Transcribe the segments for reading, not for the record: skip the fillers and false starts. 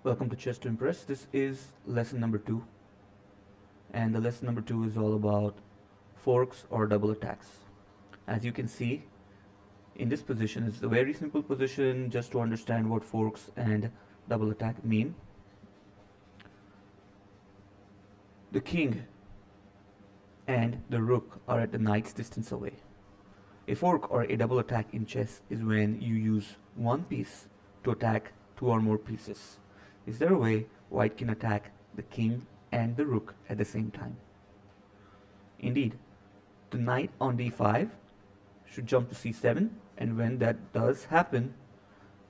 Welcome to Chess to Impress. This is lesson number 2, and the lesson number 2 is all about forks or double attacks. As you can see, in this position is a very simple position just to understand what forks and double attack mean. The king and the rook are at the knight's distance away. A fork or a double attack in chess is when you use one piece to attack two or more pieces. Is there a way white can attack the king and the rook at the same time? Indeed, the knight on d5 should jump to c7, and when that does happen,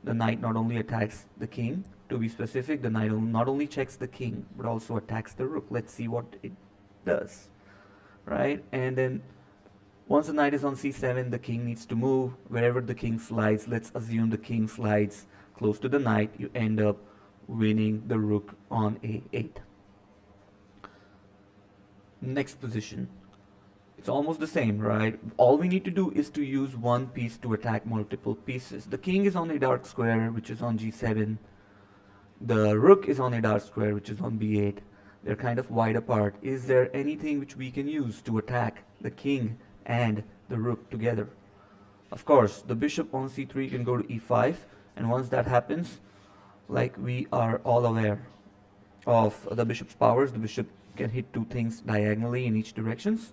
the knight not only attacks the king, to be specific, the knight not only checks the king but also attacks the rook. Let's see what it does, right? And then once the knight is on c7, the king needs to move. Wherever the king slides, let's assume the king slides close to the knight, you end up winning the rook on a8. Next position, it's almost the same, right? All we need to do is to use one piece to attack multiple pieces. The king is on a dark square, which is on g7. The rook is on a dark square, which is on b8. They're kind of wide apart. Is there anything which we can use to attack the king and the rook together? Of course, the bishop on c3 can go to e5, and once that happens, like we are all aware of the bishop's powers, the bishop can hit two things diagonally in each directions.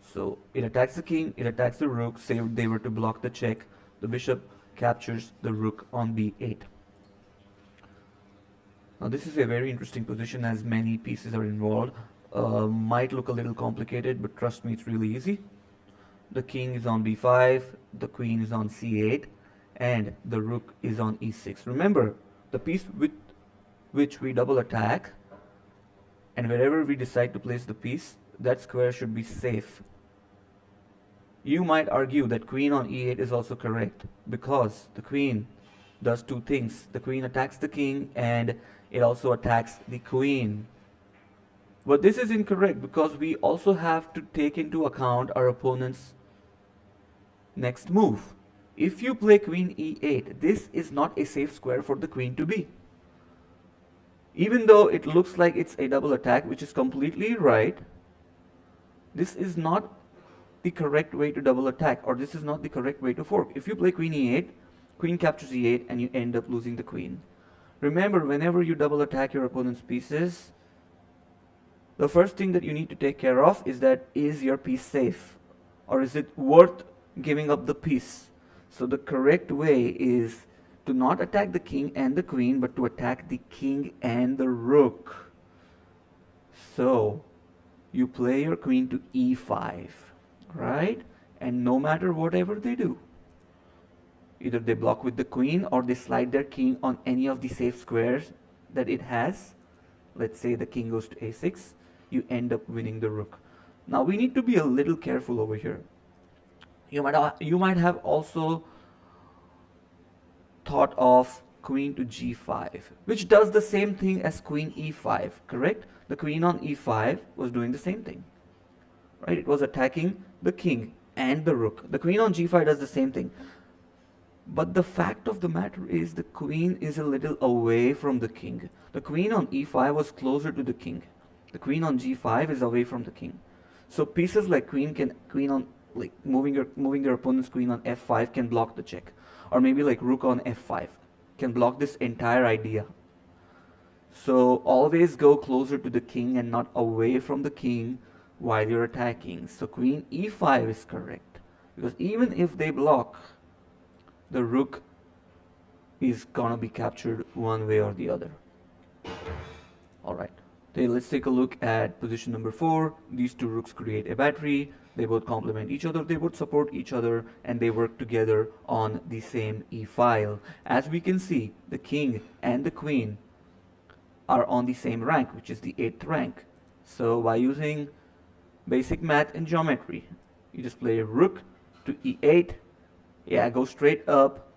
So it attacks the king, it attacks the rook. Say they were to block the check, the bishop captures the rook on b8. Now this is a very interesting position as many pieces are involved. Might look a little complicated, but trust me, it's really easy. The king is on b5, the queen is on c8, and the rook is on e6. Remember, the piece with which we double attack, and wherever we decide to place the piece, that square should be safe. You might argue that queen on e8 is also correct, because the queen does two things. The queen attacks the king, and it also attacks the queen. But this is incorrect, because we also have to take into account our opponent's next move. If you play queen e8, this is not a safe square for the queen to be. Even though it looks like it's a double attack, which is completely right, this is not the correct way to double attack, or this is not the correct way to fork. If you play queen e8, queen captures e8, and you end up losing the queen. Remember, whenever you double attack your opponent's pieces, the first thing that you need to take care of is that, is your piece safe, or is it worth giving up the piece? So the correct way is to not attack the king and the queen, but to attack the king and the rook. So you play your queen to e5, right? And no matter whatever they do, either they block with the queen or they slide their king on any of the safe squares that it has. Let's say the king goes to a6, you end up winning the rook. Now we need to be a little careful over here. You might have also thought of queen to g5, which does the same thing as queen e5, correct? The queen on e5 was doing the same thing, right? It was attacking the king and the rook. The queen on g5 does the same thing. But the fact of the matter is the queen is a little away from the king. The queen on e5 was closer to the king. The queen on g5 is away from the king. So pieces like queen on, like moving your opponent's queen on f5 can block the check, or maybe like rook on f5 can block this entire idea. So always go closer to the king and not away from the king while you're attacking. So queen e5 is correct, because even if they block, the rook is gonna be captured one way or the other. Alright, okay, let's take a look at position number 4. These two rooks create a battery. They both complement each other, they both support each other, and they work together on the same e-file. As we can see, the king and the queen are on the same rank, which is the 8th rank. So by using basic math and geometry, you just play a rook to e8. Yeah, go straight up.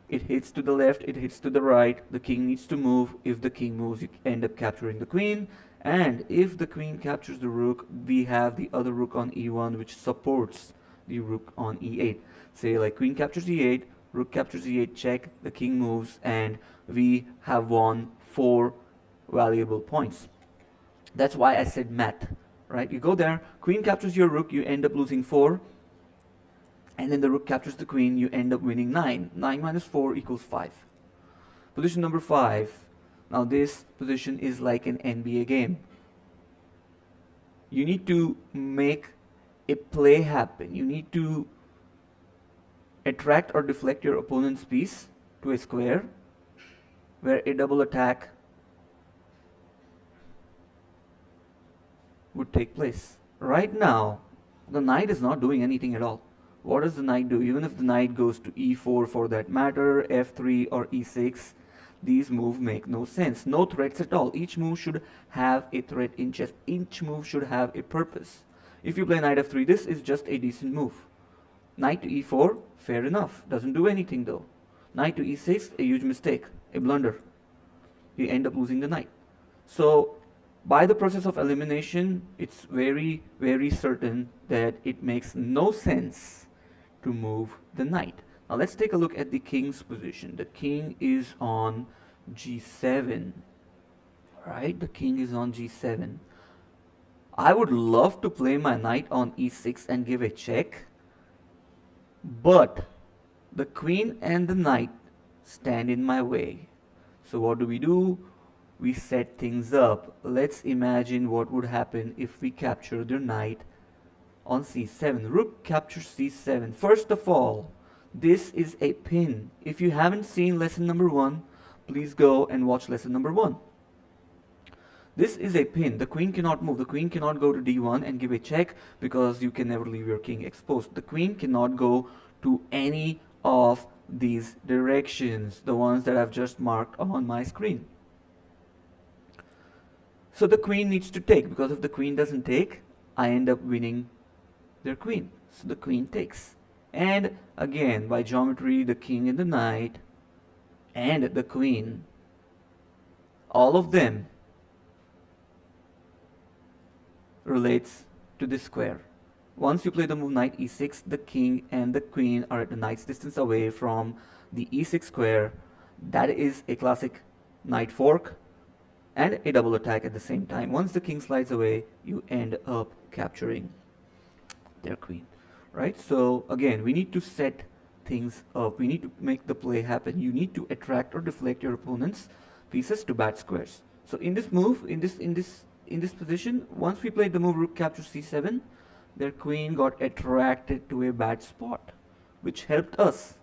It hits to the left, it hits to the right. The king needs to move. If the king moves, you end up capturing the queen. And if the queen captures the rook, we have the other rook on e1, which supports the rook on e8. Say like queen captures e8, rook captures e8 check, the king moves, and we have won 4 valuable points. That's why I said math, right? You go there, queen captures your rook, you end up losing 4, and then the rook captures the queen, you end up winning 9. 9 minus 4 equals 5. Position number 5. Now this position is like an NBA game. You need to make a play happen. You need to attract or deflect your opponent's piece to a square where a double attack would take place. Right now, the knight is not doing anything at all. What does the knight do? Even if the knight goes to e4 for that matter, f3 or e6, these moves make no sense. No threats at all. Each move should have a threat in chess. Each move should have a purpose. If you play knight f3, this is just a decent move. Knight to e4, fair enough. Doesn't do anything though. Knight to e6, a huge mistake, a blunder. You end up losing the knight. So by the process of elimination, it's very, very certain that it makes no sense to move the knight. Now let's take a look at the king's position. The king is on g7, right? The king is on g7. I would love to play my knight on e6 and give a check, but the queen and the knight stand in my way. So what do? We set things up. Let's imagine what would happen if we capture the knight on c7. Rook captures c7. First of all, this is a pin. If you haven't seen lesson number 1, please go and watch lesson number 1. This is a pin. The queen cannot move. The queen cannot go to d1 and give a check because you can never leave your king exposed. The queen cannot go to any of these directions, the ones that I've just marked on my screen. So the queen needs to take, because if the queen doesn't take, I end up winning their queen. So the queen takes. And again, by geometry, the king and the knight and the queen, all of them relates to this square. Once you play the move knight e6, the king and the queen are at a knight's distance away from the e6 square. That is a classic knight fork and a double attack at the same time. Once the king slides away, you end up capturing their queen, right? So again, we need to set things up. We need to make the play happen. You need to attract or deflect your opponent's pieces to bad squares. So in this move, in this position, once we played the move rook captures c7, their queen got attracted to a bad spot, which helped us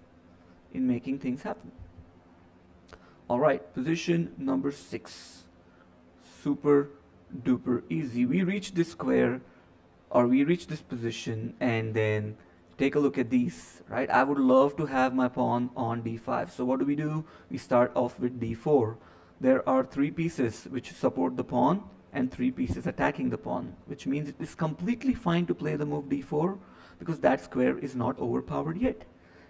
in making things happen. Alright, position number 6. Super duper easy. We reach this square, or we reach this position, and then take a look at these, right? I would love to have my pawn on d5. So what do? We start off with d4. There are 3 pieces which support the pawn and 3 pieces attacking the pawn, which means it is completely fine to play the move d4 because that square is not overpowered yet.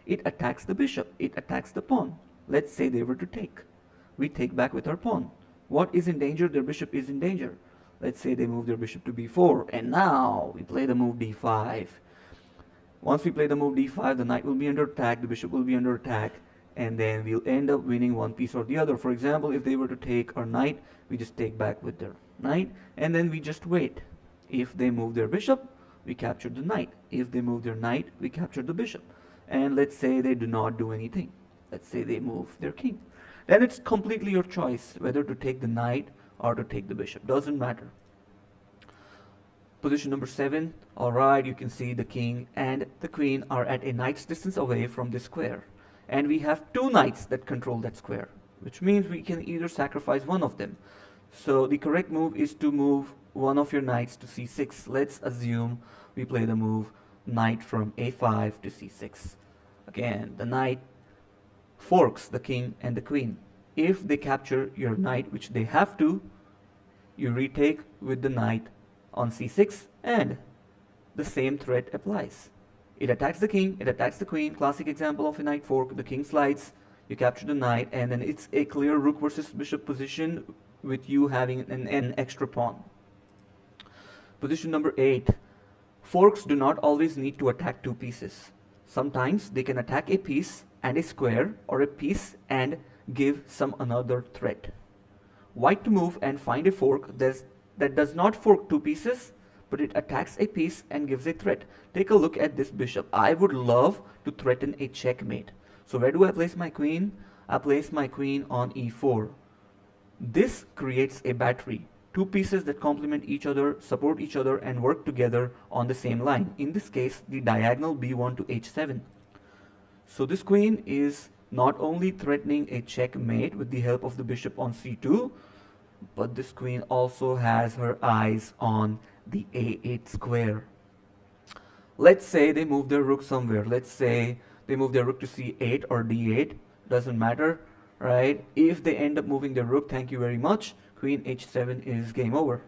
It attacks the bishop, it attacks the pawn. Let's say they were to take. We take back with our pawn. What is in danger? Their bishop is in danger. Let's say they move their bishop to b4, and now we play the move d5. Once we play the move d5, the knight will be under attack, the bishop will be under attack, and then we'll end up winning one piece or the other. For example, if they were to take our knight, we just take back with their knight, and then we just wait. If they move their bishop, we capture the knight. If they move their knight, we capture the bishop. And let's say they do not do anything. Let's say they move their king. Then it's completely your choice whether to take the knight or to take the bishop. Doesn't matter. Position number 7. Alright, you can see the king and the queen are at a knight's distance away from this square. And we have 2 knights that control that square, which means we can either sacrifice one of them. So the correct move is to move one of your knights to c6. Let's assume we play the move knight from a5 to c6. Again, the knight forks the king and the queen. If they capture your knight, which they have to, you retake with the knight on c6, and the same threat applies. It attacks the king, it attacks the queen. Classic example of a knight fork. The king slides, you capture the knight, and then it's a clear rook versus bishop position with you having an extra pawn. Position number 8. Forks do not always need to attack 2 pieces. Sometimes they can attack a piece and a square or a piece and give some another threat. White to move and find a fork that does not fork two pieces, but it attacks a piece and gives a threat. Take a look at this bishop. I would love to threaten a checkmate. So where do I place my queen? I place my queen on e4. This creates a battery. Two pieces that complement each other, support each other, and work together on the same line. In this case, the diagonal b1 to h7. So this queen is not only threatening a checkmate with the help of the bishop on c2, but this queen also has her eyes on the a8 square. Let's say they move their rook somewhere. Let's say they move their rook to c8 or d8. Doesn't matter, right? If they end up moving their rook, thank you very much. Queen h7 is game over.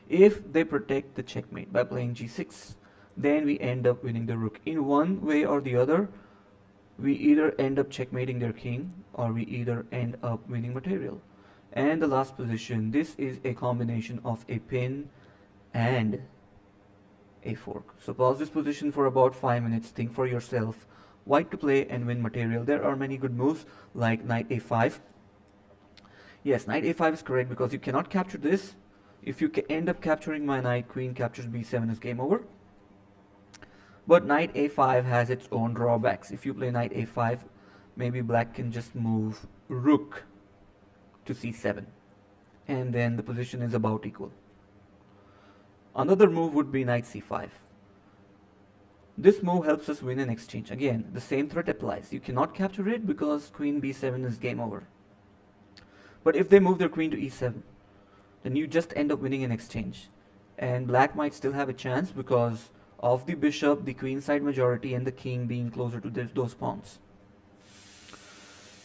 If they protect the checkmate by playing g6, then we end up winning the rook. In one way or the other, we either end up checkmating their king or we either end up winning material. And the last position, this is a combination of a pin and a fork. So pause this position for about 5 minutes, think for yourself. White to play and win material. There are many good moves like knight a5. Yes, knight a5 is correct because you cannot capture this. If you end up capturing my knight, queen captures b7 is game over. But knight a5 has its own drawbacks. If you play knight a5, maybe black can just move rook to c7. And then the position is about equal. Another move would be knight c5. This move helps us win an exchange. Again, the same threat applies. You cannot capture it because queen b7 is game over. But if they move their queen to e7, then you just end up winning an exchange. And black might still have a chance because of the bishop, the queen side majority, and the king being closer to those pawns.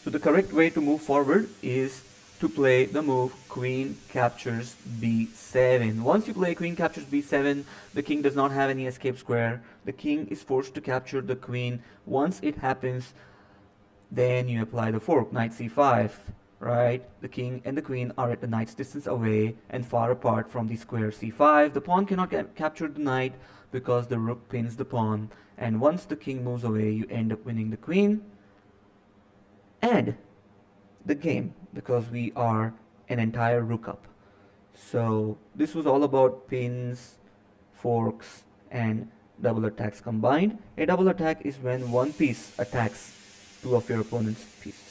So the correct way to move forward is to play the move queen captures b7. Once you play queen captures b7, the king does not have any escape square. The king is forced to capture the queen. Once it happens, then you apply the fork, knight c5. Right, the king and the queen are at a knight's distance away and far apart from the square c5. The pawn cannot capture the knight because the rook pins the pawn, and once the king moves away, you end up winning the queen and the game because we are an entire rook up. So this was all about pins, forks, and double attacks combined. A double attack is when one piece attacks two of your opponent's pieces.